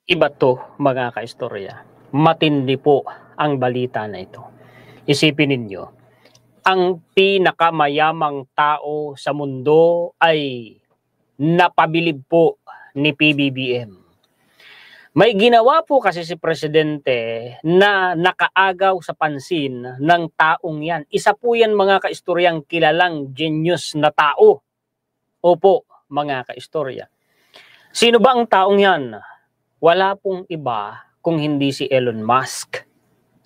Iba to mga kaistorya. Matindi po ang balita na ito. Isipin ninyo, ang pinakamayamang tao sa mundo ay napabilib po ni PBBM. May ginawa po kasi si Presidente na nakaagaw sa pansin ng taong yan. Isa po yan mga kaistoryang kilalang genius na tao. Opo, mga kaistorya. Sino ba ang taong yan? Wala pong iba kung hindi si Elon Musk.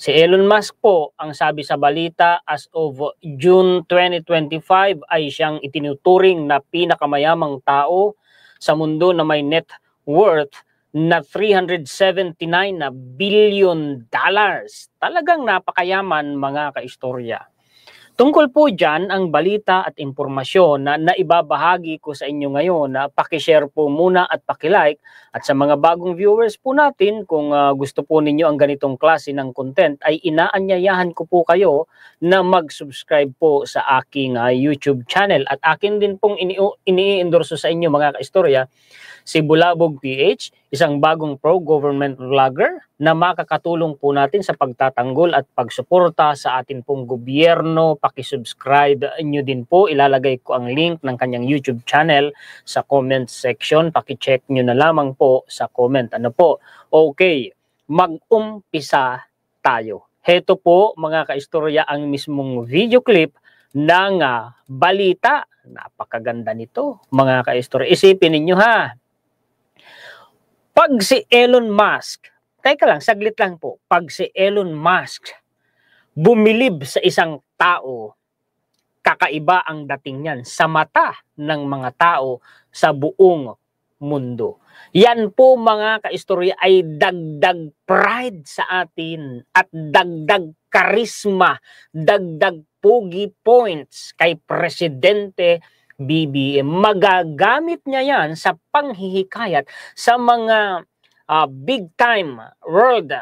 Si Elon Musk po, ang sabi sa balita, as of June 2025 ay siyang itinuturing na pinakamayamang tao sa mundo na may net worth na 379 na billion dollars. Talagang napakayaman mga kaistorya. Tungkol po dyan ang balita at impormasyon na naibabahagi ko sa inyo ngayon na pakishare po muna at pakilike at sa mga bagong viewers po natin kung gusto po ninyo ang ganitong klase ng content ay inaanyayahan ko po kayo na mag-subscribe po sa aking YouTube channel at akin din pong ini-endorso sa inyo mga kaistorya si Bulabog PH, isang bagong pro-government vlogger na makakatulong po natin sa pagtatanggol at pagsuporta sa atin pong gobyerno. Pakisubscribe nyo din po. Ilalagay ko ang link ng kanyang YouTube channel sa comment section. Pakicheck nyo na lamang po sa comment. Ano po? Okay, mag-umpisa tayo. Heto po mga kaistorya ang mismong video clip ng balita. Napakaganda nito mga kaistorya. Isipin ninyo ha. Pag si Elon Musk, teka lang, saglit lang po, pag si Elon Musk bumilib sa isang tao, kakaiba ang dating niyan sa mata ng mga tao sa buong mundo. Yan po mga kaistorya ay dagdag pride sa atin at dagdag karisma, dagdag pogi points kay Presidente BBM. Magagamit niya yan sa panghihikayat sa mga big time world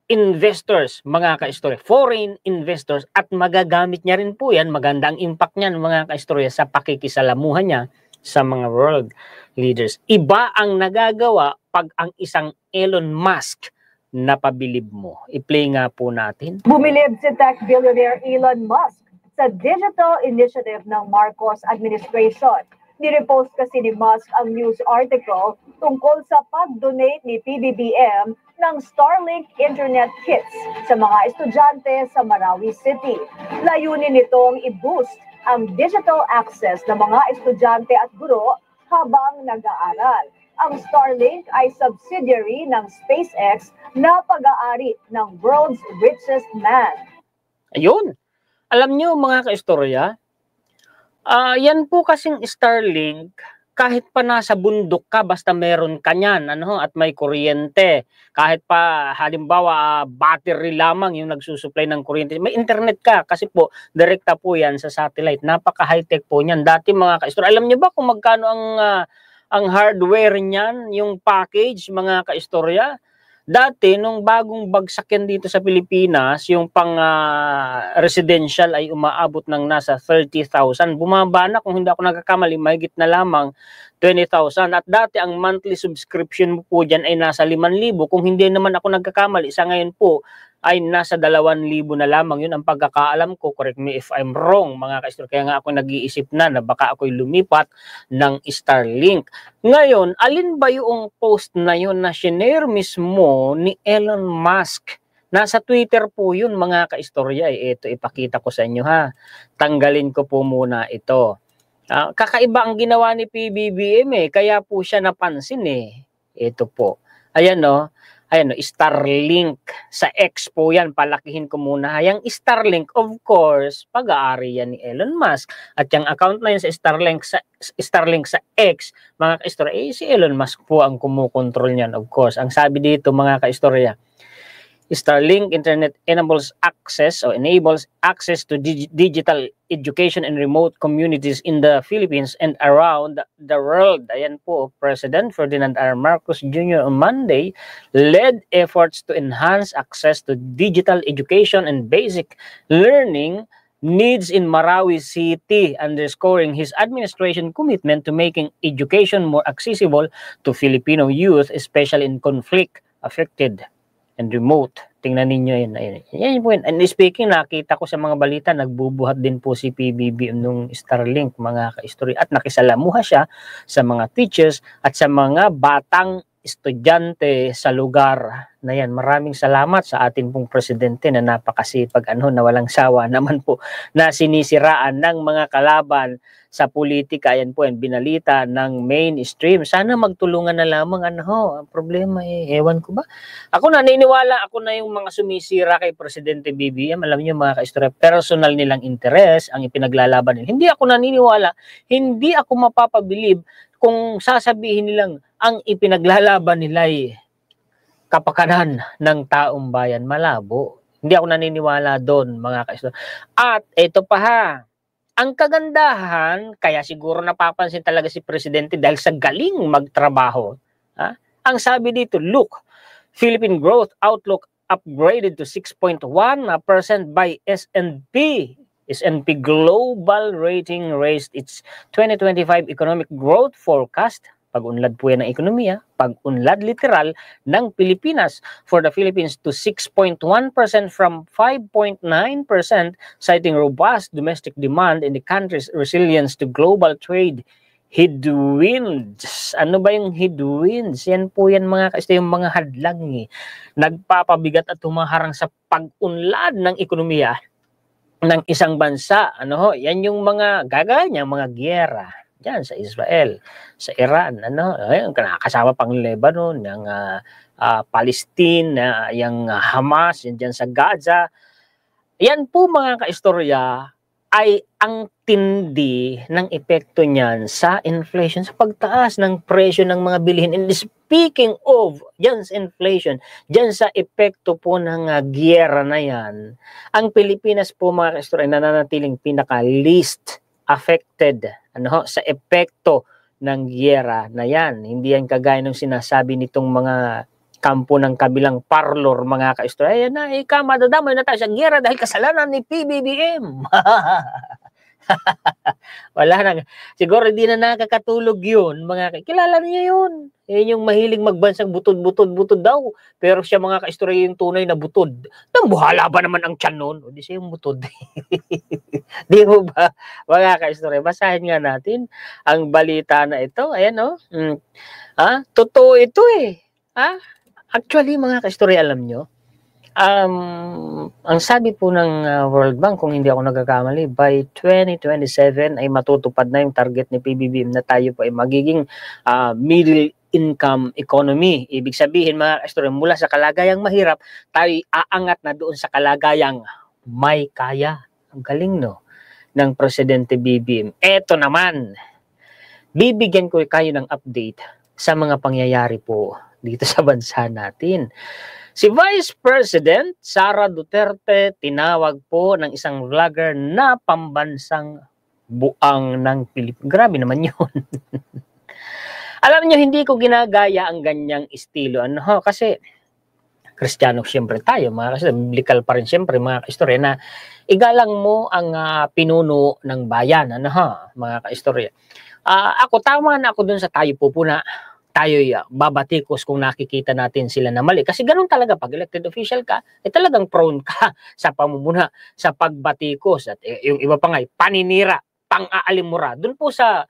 investors, mga kaistorya, foreign investors, at magagamit niya rin po yan, magandang impact niyan mga kaistorya sa pakikisalamuhan niya sa mga world leaders. Iba ang nagagawa pag ang isang Elon Musk napabilib mo. I-play nga po natin. Bumilib si tech billionaire Elon Musk sa digital initiative ng Marcos administration. Nirepost kasi ni Musk ang news article tungkol sa pag-donate ni PBBM ng Starlink internet kits sa mga estudyante sa Marawi City. Layunin nitong i-boost ang digital access ng mga estudyante at guro habang nag-aaral. Ang Starlink ay subsidiary ng SpaceX na pag-aari ng world's richest man. Ayun! Alam nyo mga kaistorya, yan po kasing Starlink, kahit pa nasa bundok ka, basta meron ka niyan, at may kuryente, kahit pa halimbawa battery lamang yung nagsusupply ng kuryente, may internet ka, kasi po direkta po yan sa satellite, napaka high-tech po niyan. Dati mga kaistorya, alam nyo ba kung magkano ang hardware niyan, yung package mga kaistorya? Dati, nung bagong bagsak yan dito sa Pilipinas, yung pang residential ay umaabot ng nasa 30,000. Bumaba na, kung hindi ako nagkakamali, mahigit na lamang 20,000. At dati, ang monthly subscription mo po dyan ay nasa 5,000. Kung hindi naman ako nagkakamali, sa ngayon po ay nasa 2,000 na lamang. Yun ang pagkakaalam ko. Correct me if I'm wrong, mga kaistorya. Kaya nga ako nag-iisip na baka ako'y lumipat ng Starlink. Ngayon, alin ba yung post na yun na shinare mismo ni Elon Musk? Nasa Twitter po yun mga kaistorya. Ito, ipakita ko sa inyo ha. Tanggalin ko po muna ito. Kakaiba ang ginawa ni PBBM kaya po siya napansin Ito po. Ayan Ayan Starlink. Sa X po yan, palakihin ko muna. Yung Starlink, of course, pag-aari yan ni Elon Musk. At yung account na yun sa Starlink sa X, mga kaistorya, si Elon Musk po ang kumukontrol niyan, of course. Ang sabi dito, mga kaistorya, Starlink Internet enables access to digital education and remote communities in the Philippines and around the world. Ayan po, President Ferdinand R. Marcos Jr. on Monday led efforts to enhance access to digital education and basic learning needs in Marawi City, underscoring his administration commitment to making education more accessible to Filipino youth, especially in conflict affected and remote. Tingnan ninyo yun. Yan po yun. And speaking, nakita ko sa mga balita, nagbubuhat din po si PBBM nung Starlink, mga ka-istorya. At nakisalamuha siya sa mga teachers at sa mga batang estudyante sa lugar na yan. Maraming salamat sa atin pong presidente na napakasipag, na walang sawa naman po na sinisiraan ng mga kalaban sa politika. Yan po yan, binalita ng mainstream. Sana magtulungan na lamang, ang problema ewan ko ba. Ako naniniwala ako na yung mga sumisira kay Presidente BBM, alam niyo mga ka-istorya, personal nilang interes ang ipinaglalaban nila. Hindi ako naniniwala, hindi ako mapapabilib kung sasabihin nilang ang ipinaglalaban nila ay kapakanan ng taong bayan. Malabo. Hindi ako naniniwala doon, mga ka-istorya. At ito pa ha, ang kagandahan, kaya siguro napapansin talaga si Presidente dahil sa galing magtrabaho. Ang sabi dito, look, Philippine growth outlook upgraded to 6.1% by S&P. S&P Global Rating raised its 2025 economic growth forecast. Pag-unlad po yan ng ekonomiya, pag-unlad literal ng Pilipinas for the Philippines to 6.1% from 5.9%, citing robust domestic demand in the country's resilience to global trade headwinds. Ano ba yung headwinds? Yan po yan mga ka-istorya, yung mga hadlang nagpapabigat at humaharang sa pag-unlad ng ekonomiya ng isang bansa. Yan yung mga gaganya, mga giyera diyan sa Israel, sa Iran, kasama pang Lebanon, yung Palestine, yung Hamas, yan diyan sa Gaza. Yan po mga ka-istorya ay ang tindi ng epekto niyan sa inflation, sa pagtaas ng presyo ng mga bilihin. And speaking of diyan sa inflation, diyan sa epekto po ng giyera na yan, ang Pilipinas po mga ka-istorya nananatiling pinaka-least affected sa epekto ng giyera na yan. Hindi yan kagaya ng sinasabi nitong mga kampo ng kabilang parlor, mga ka-istorya. Madadamay na tayo sa giyera dahil kasalanan ni PBBM. Wala na. Siguro hindi na nakakatulog yun. Kilala niya yun. Yung mahilig magbansang butod daw. Pero siya mga ka-istorya yung tunay na butod. Buhala ba naman ang tiyan nun? O di siya yung butod. Di mo ba? Mga ka-istorya, basahin nga natin ang balita na ito. Ayan totoo ito Actually mga ka-istorya, alam nyo, ang sabi po ng World Bank, kung hindi ako nagkakamali, by 2027 ay matutupad na yung target ni PBBM na tayo po ay magiging middle income economy. Ibig sabihin mga ka-istorya, mula sa kalagayang mahirap, tayo aangat na doon sa kalagayang may kaya. Ang galing ng Presidente BBM. Eto naman, bibigyan ko kayo ng update sa mga pangyayari po dito sa bansa natin. Si Vice President Sara Duterte tinawag po ng isang vlogger na pambansang buang ng Pilipinas. Grabe naman yun. Alam niyo, hindi ko ginagaya ang ganyang estilo. Kasi Kristiyano siyempre tayo, kasi biblical pa rin siyempre mga ka-istorya na igalang mo ang pinuno ng bayan, mga ka-istorya. Ako, tama na ako dun sa tayo pupuna. Tayo'y babatikos kung nakikita natin sila na mali. Kasi ganun talaga, pag elected official ka, talagang prone ka sa pamumuna, sa pagbatikos. At yung iba pa nga, paninira, pang-aalimura. Doon po sa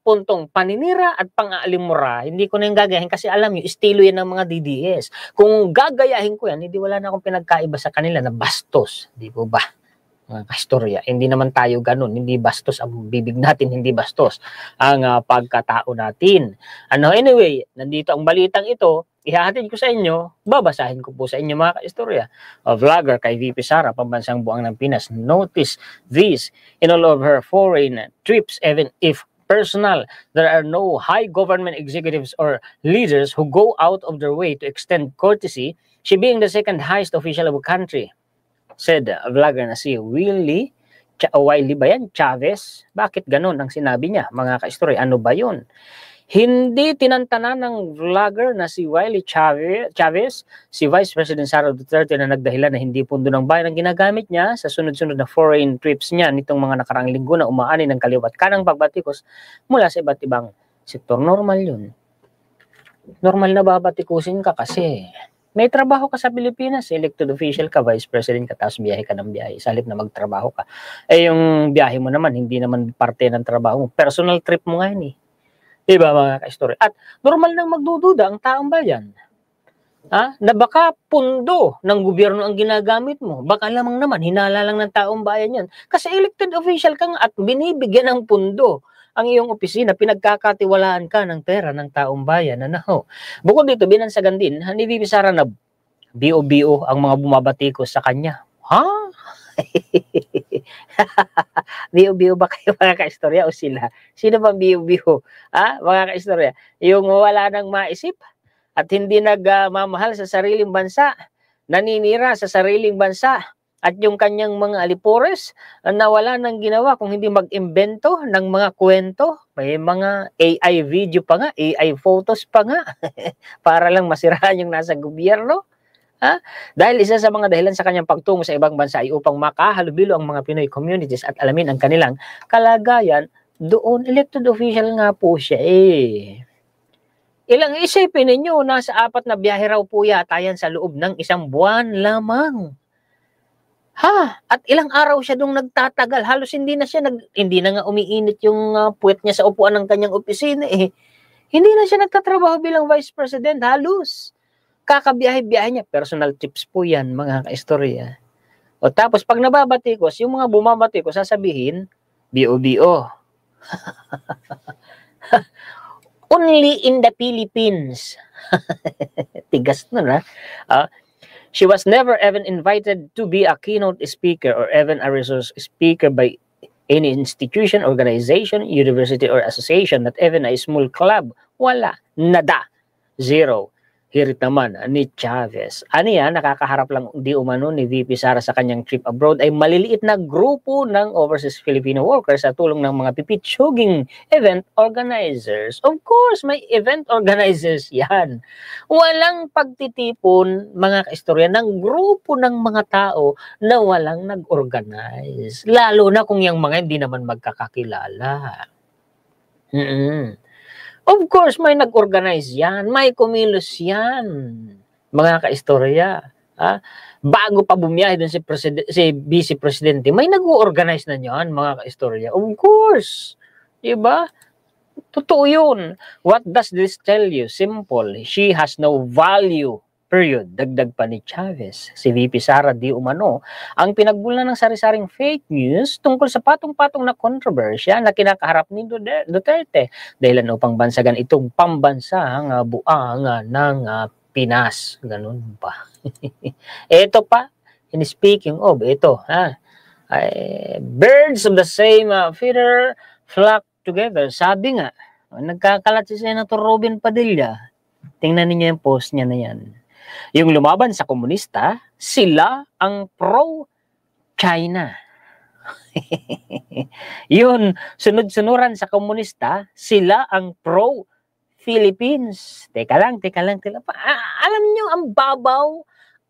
puntong paninira at pang-aalimura, hindi ko na yung gagayahin kasi alam nyo, estilo yan ng mga DDS. Kung gagayahin ko yan, hindi wala na akong pinagkaiba sa kanila na bastos. Di po ba? Mga ka-istorya. Hindi naman tayo ganun. Hindi bastos ang bibig natin, hindi bastos ang pagkatao natin. Anyway, nandito ang balitang ito, ihahatid ko sa inyo, babasahin ko po sa inyo mga ka-istorya. A vlogger kay VP Sara, pambansang buang ng Pinas, notice this in all of her foreign trips, even if personal. There are no high government executives or leaders who go out of their way to extend courtesy, she being the second highest official of the country. Said a vlogger na si Willie ba yan? Chavez? Bakit ganun ang sinabi niya? Mga ka-istorya, ano ba yun? Hindi tinantanan ng vlogger na si Willie Chavez, si Vice President Sara Duterte na nagdahilan na hindi pundo ng bayan ang ginagamit niya sa sunod-sunod na foreign trips niya nitong mga nakaraang linggo na umaani ng kaliwat kanang pagbatikos mula sa iba't ibang sektor. Normal yun. normal na babatikusin ka kasi may trabaho ka sa Pilipinas, elected official ka, vice president ka, tapos biyahe ka ng biyahe. Sa halip na magtrabaho ka. Eh yung biyahe mo naman, hindi naman parte ng trabaho mo. Personal trip mo nga yun eh. Diba mga ka-story? At normal nang magdududa ang taong bayan. Na baka pundo ng gobyerno ang ginagamit mo. Baka lamang naman, hinala lang ng taong bayan yan. Kasi elected official ka nga at binibigyan ng pundo ang iyong opisina, pinagkakatiwalaan ka ng pera ng taong bayan. Bukod dito, binansagan din, ni VP Sara na BO-BO ang mga bumabatikos sa kanya. BO-BO ba kayo mga ka-istorya o sila? Sino ba BO-BO? Mga ka-istorya? Yung wala nang maisip at hindi nagmamahal sa sariling bansa, naninira sa sariling bansa, at yung kanyang mga alipores na wala nang ginawa kung hindi mag-imbento ng mga kwento. May mga AI video pa nga, AI photos pa nga, para lang masiraan yung nasa gobyerno. Dahil isa sa mga dahilan sa kanyang pagtungo sa ibang bansa ay upang makahalubilo ang mga Pinoy communities at alamin ang kanilang kalagayan doon. Elected official nga po siya eh. Ilang isipin ninyo, nasa 4 na biyahe raw po yata yan sa loob ng 1 buwan lamang. At ilang araw siya dong nagtatagal. Halos hindi na nga umiinit yung puwet niya sa upuan ng kanyang opisina eh. Hindi na siya nagtatrabaho bilang vice president halos. Kakabiyahe-biyahe niya. Personal tips po yan mga ka-istorya. O tapos pag nababatikos, yung mga bumabatikos sasabihin, BO-BO. Only in the Philippines. Tigas nun She was never even invited to be a keynote speaker or even a resource speaker by any institution, organization, university, or association, not even a small club. Wala. Nada. Zero. Hirit naman ni Chavez. Yan, nakakaharap lang di umano ni VP Sara sa kanyang trip abroad ay maliliit na grupo ng overseas Filipino workers sa tulong ng mga pipitsuging event organizers. Of course, may event organizers yan. Walang pagtitipon, mga kaistorya, ng grupo ng mga tao na walang nag-organize. Lalo na kung yung mga hindi naman magkakakilala. Of course, may nag-organize yan, may kumilos yan, mga kaistorya. Bago pa bumiyahe dun si Vice Presidente, may nag-organize na yan, mga kaistorya. Of course, diba? Totoo yun. What does this tell you? Simple. She has no value. Period. Dagdag pa ni Chavez. Si VP Sara di umano ang pinagbulan ng sari-saring fake news tungkol sa patong-patong na kontrobersya na kinakaharap ni Duterte dahilan upang bansagan itong pambansang buangan ng Pinas. Ganun pa. Ito pa, in speaking of, ito, birds of the same feather flock together. Sabi nga, nagkakalat si Senator Robin Padilla. Tingnan niyo yung post niya na yan. Yung lumaban sa komunista, sila ang pro-China. Yun, sunod-sunuran sa komunista, sila ang pro-Philippines. Teka lang. Alam nyo, ang babaw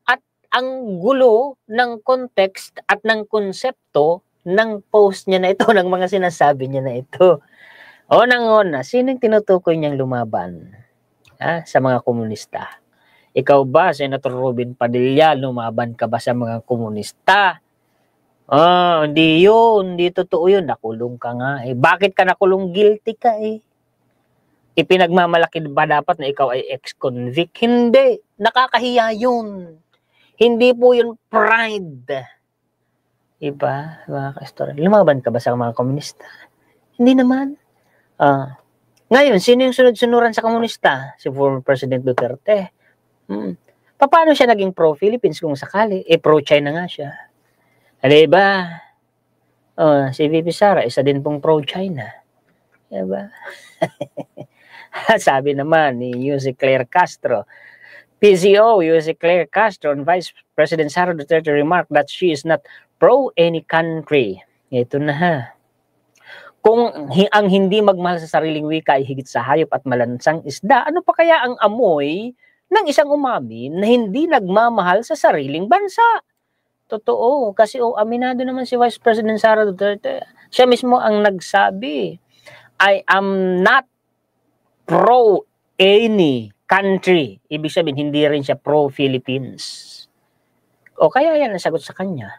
at ang gulo ng context at ng konsepto ng post niya na ito, ng mga sinasabi niya na ito. Unang-una, sino yung tinutukoy niyang lumaban sa mga komunista? Ikaw ba, Senator Robin Padilla, lumaban ka ba sa mga komunista? Hindi yun. Hindi totoo yun. Nakulong ka nga eh. Bakit ka nakulong? Guilty ka eh. Ipinagmamalaki ba dapat na ikaw ay ex-convict? Hindi. Nakakahiya yun. Hindi po yun pride. Iba, mga ka-story. Lumaban ka ba sa mga komunista? Hindi naman. Ngayon, sino yung sunod-sunuran sa komunista? Si former President Duterte. Paano siya naging pro-Philippines kung sakali? Pro-China nga siya. Diba? Si VP Sara, isa din pong pro-China. Diba? Sabi naman ni Yussi Claire Castro, PCO, Yussi Claire Castro, and Vice President Sara Duterte remarked that she is not pro any country. Ito na Kung ang hindi magmahal sa sariling wika ay higit sa hayop at malansang isda, ano pa kaya ang amoy ng isang umamin na hindi nagmamahal sa sariling bansa? Totoo, kasi aminado naman si Vice President Sara Duterte. Siya mismo ang nagsabi, I am not pro any country. Ibig sabihin, hindi rin siya pro-Philippines. O kaya yan ang sagot sa kanya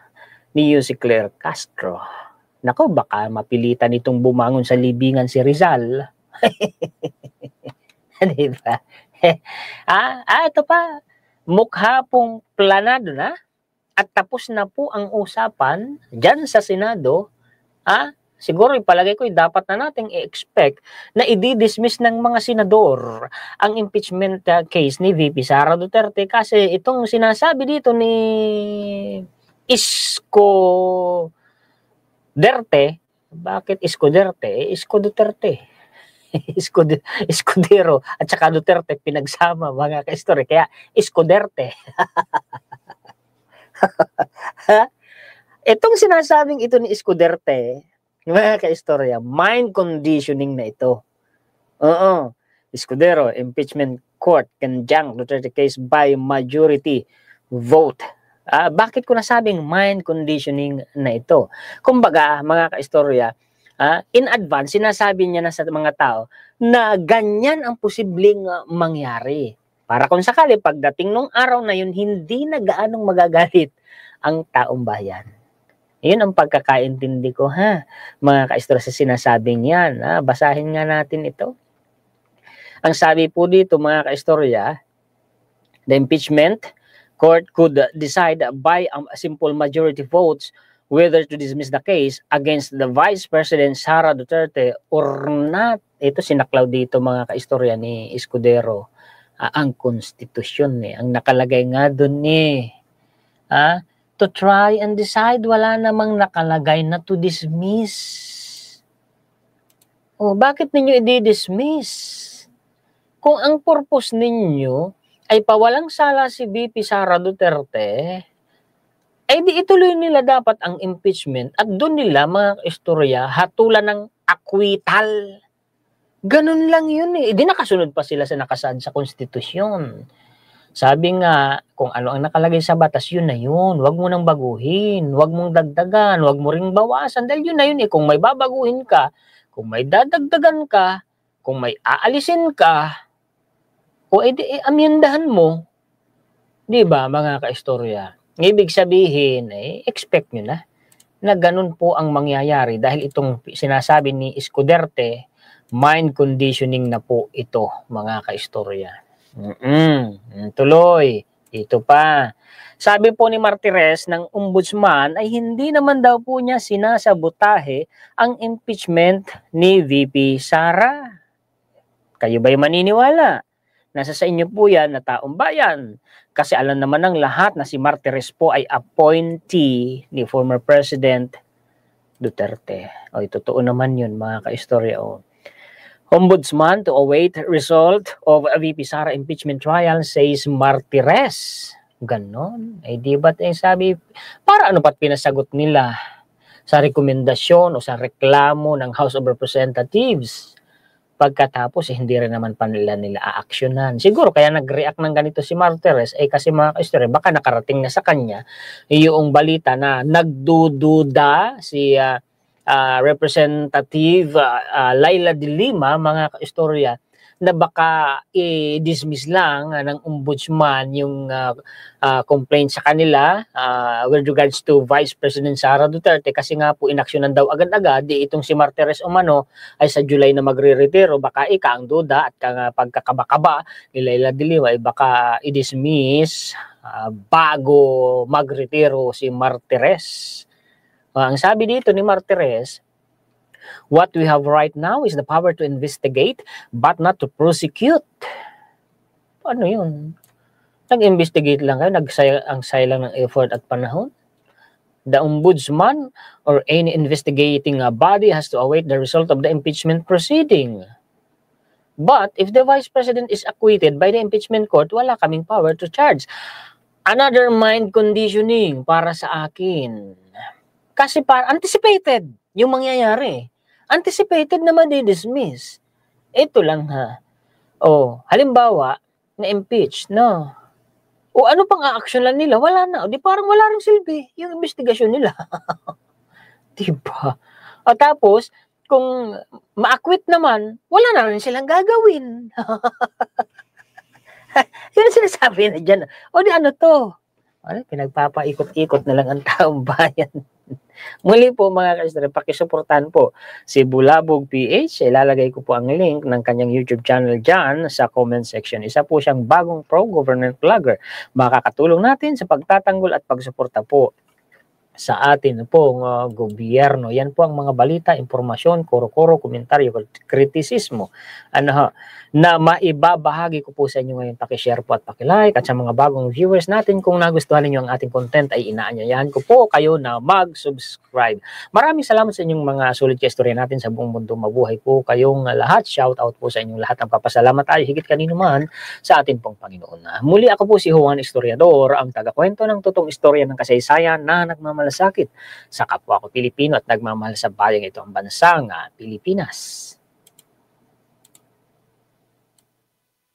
ni Jose Claire Castro. Nako, baka mapilitan itong bumangon sa libingan si Rizal. Diba? Ito pa. Mukha pong planado na at tapos na po ang usapan dyan sa Senado. Siguro ipalagay ko dapat na nating i-expect na i-dismiss ng mga senador ang impeachment case ni VP Sara Duterte kasi itong sinasabi dito ni Isko Derte, bakit Isko Derte? Isko Duterte. Escudero at saka Duterte pinagsama mga ka-istorya, kaya Isko Derte. Itong sinasabing ito ni Isko Derte, mga ka-istorya, mind conditioning na ito. Escudero, impeachment court can junk Duterte case by majority vote. Bakit ko nasabing mind conditioning na ito? Kumbaga, mga ka-istorya, in advance, sinasabi niya na sa mga tao na ganyan ang posibleng mangyari. Para kung sakali, pagdating nung araw na yun, hindi na gaanong magagalit ang taong bayan. Yun ang pagkakaintindi ko, mga ka-istorya sa sinasabing yan. Basahin nga natin ito. Ang sabi po dito, mga ka-istorya, the impeachment court could decide by a simple majority votes whether to dismiss the case against the Vice President Sara Duterte or not. Ito sinaklaw dito, mga ka-istorya ni Escudero. Ang konstitusyon ang nakalagay nga doon to try and decide, wala namang nakalagay na to dismiss. Bakit ninyo i-dismiss? Kung ang purpose ninyo ay pawalang sala si VP Sara Duterte, ay di ituloy nila dapat ang impeachment at doon nila, mga istorya, hatulan ng acquittal. Ganun lang yun Di nakasunod pa sila sa nakasaad sa konstitusyon. Sabi nga, kung ano ang nakalagay sa batas, yun na yun. Huwag mo nang baguhin, huwag mong dagdagan, huwag mo ring bawasan. Dahil yun na yun Kung may babaguhin ka, kung may dadagdagan ka, kung may aalisin ka, amyendahan mo. Diba, mga ka-istorya? Ibig sabihin, expect nyo na ganun po ang mangyayari dahil itong sinasabi ni Isko Derte, mind conditioning na po ito, mga ka-istorya. Tuloy. Ito pa. Sabi po ni Martires ng ombudsman ay hindi naman daw po niya sinasabotahe ang impeachment ni VP Sara. Kayo ba'y maniniwala? Nasa sa inyo po yan na taong bayan. Kasi alam naman ng lahat na si Martires po ay appointee ni former President Duterte. Totoo naman yun, mga ka-istorya. Ombudsman to await result of a VP Sara impeachment trial, says Martires. Ganon. Di ba't sabi, para ano ba't pinasagot nila sa rekomendasyon o sa reklamo ng House of Representatives? Pagkatapos, hindi rin naman pa nila aaksyonan. Siguro kaya nag-react ng ganito si Martires kasi mga ka-istorya, baka nakarating na sa kanya yung balita na nagdududa si Representative Laila de Lima, mga ka-istorya, na baka i-dismiss lang ng ombudsman yung complaint sa kanila with regards to Vice President Sara Duterte kasi nga po inaksyonan daw agad-agad itong si Martires umano ay sa July na magre-retiro, baka ang duda at pagkakabakaba ni Laila de Lima ay baka i-dismiss bago magretiro si Martires. Ang sabi dito ni Martires, what we have right now is the power to investigate but not to prosecute. Ano yun? Nag-investigate lang kayo, nagsayang lang ng effort at panahon. The ombudsman or any investigating body has to await the result of the impeachment proceeding. But if the Vice President is acquitted by the impeachment court, wala kaming power to charge. Another mind conditioning para sa akin. Kasi anticipated yung mangyayari. Anticipated na ma-dismiss. Ito lang halimbawa, na-impeach, O ano pang a-action lang nila? Wala na. Di parang wala rin silbi yung investigasyon nila. Diba? Tapos, kung ma-acquit naman, wala na rin silang gagawin. Yun ang sinasabi na dyan. O di ano to? Ano, pinagpapaikot-ikot na lang ang taong bayan. Muli po mga ka-istorya, pakisuportahan po si Bulabog PH. Ilalagay ko po ang link ng kanyang YouTube channel dyan sa comment section. Isa po siyang bagong pro-government vlogger. Makakatulong natin sa pagtatanggol at pagsuporta po sa atin pong gobyerno. Yan po ang mga balita, impormasyon, koro-koro, komentaryo, kritisismo na maibabahagi ko po sa inyo ngayon. Paki-share po at paki-like, at sa mga bagong viewers natin, kung nagustuhan niyo ang ating content ay inaanyayahan ko po kayo na mag-subscribe. Maraming salamat sa inyong mga sulit ka-istorya natin sa buong mundo. Mabuhay po kayong lahat. Shout out po sa inyong lahat. Ang papasalamat ay higit kanino man sa atin pong Panginoon. Muli ako po si Juan Historiador, ang tagakwento ng totoong istorya ng kasaysayan na nagmamalasakit sa kapwa ko Pilipino at nagmamahal sa bayang ito, ang bansang Pilipinas.